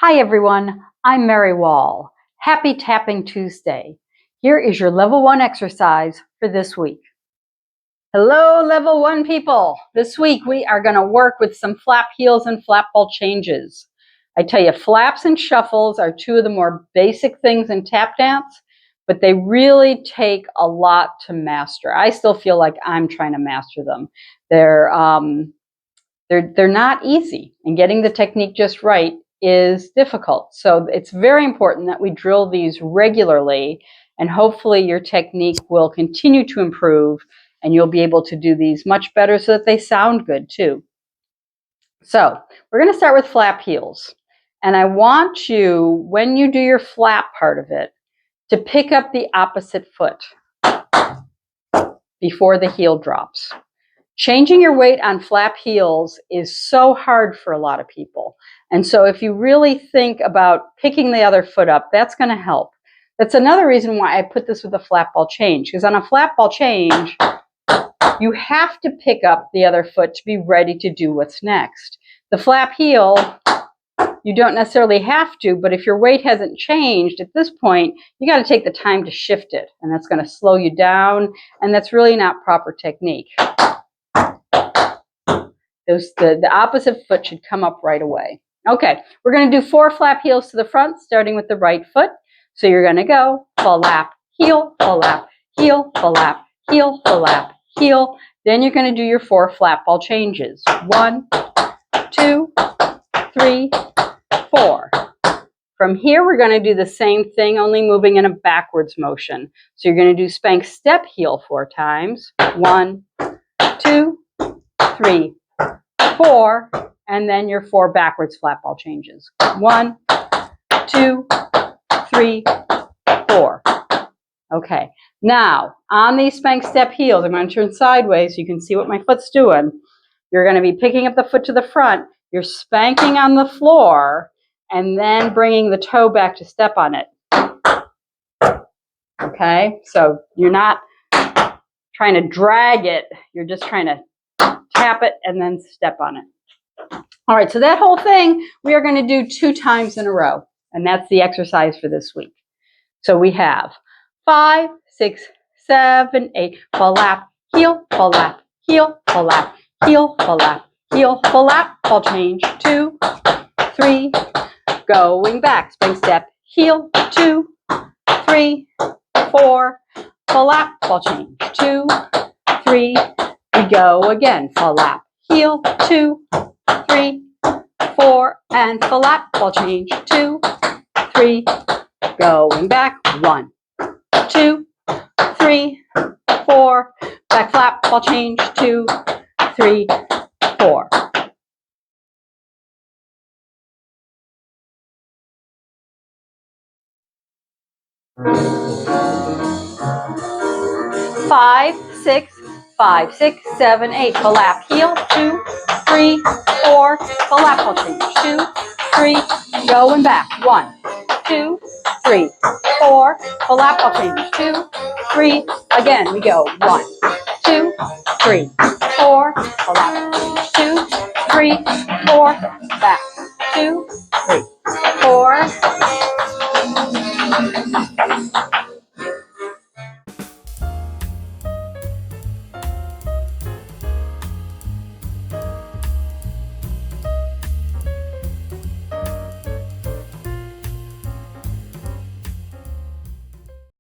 Hi everyone, I'm Mary Wall. Happy Tapping Tuesday. Here is your level 1 exercise for this week. Hello level 1 people. This week we are going to work with some flap heels and flap ball changes. I tell you, flaps and shuffles are two of the more basic things in tap dance, but they really take a lot to master. I still feel like I'm trying to master them. They're not easy, and getting the technique just right is difficult. So it's very important that we drill these regularly, and hopefully your technique will continue to improve and you'll be able to do these much better so that they sound good too. So we're going to start with flap heels. And I want you, when you do your flap part of it, to pick up the opposite foot before the heel drops. Changing your weight on flap heels is so hard for a lot of people. And so if you really think about picking the other foot up, that's going to help. That's another reason why I put this with a flap ball change, because on a flap ball change, you have to pick up the other foot to be ready to do what's next. The flap heel, you don't necessarily have to, but if your weight hasn't changed at this point, you got to take the time to shift it, and that's going to slow you down, and that's really not proper technique. The opposite foot should come up right away. Okay, we're going to do 4 flap heels to the front, starting with the right foot. So you're going to go flap, heel, flap, heel, flap, heel, flap, heel. Then you're going to do your 4 flap ball changes. 1, 2, 3, 4. From here, we're going to do the same thing, only moving in a backwards motion. So you're going to do spank step heel 4 times. 1, 2, 3, 4, and then your 4 backwards flap ball changes. 1, 2, 3, 4. Okay, now on these spank step heels, I'm going to turn sideways so you can see what my foot's doing. You're going to be picking up the foot to the front, you're spanking on the floor, and then bringing the toe back to step on it. Okay, so you're not trying to drag it, you're just trying to tap it and then step on it. All right, so that whole thing we are going to do 2 times in a row, and that's the exercise for this week. So we have 5, 6, 7, 8, flap, heel, flap, heel, flap, heel, flap, heel, flap, ball change, 2, 3, going back, spring step, heel, 2, 3, 4, flap, ball change, 2, 3, we go again, flap, heel, 2, 3, 4, and flap, ball change, 2, 3, going back, 1, 2, 3, 4, back flap, ball change, 2, 3, 4. Five, 6, 5, 6, 7, 8. Flap, heel, 2, 3, 4. Flap, ball change, 2, 3. Going back, 1, 2, 3, 4. Flap, ball change, 2, 3. Again, we go 1, 2, 3, 4. Flap, 2, 3, 4. Back, 2, 3, 4.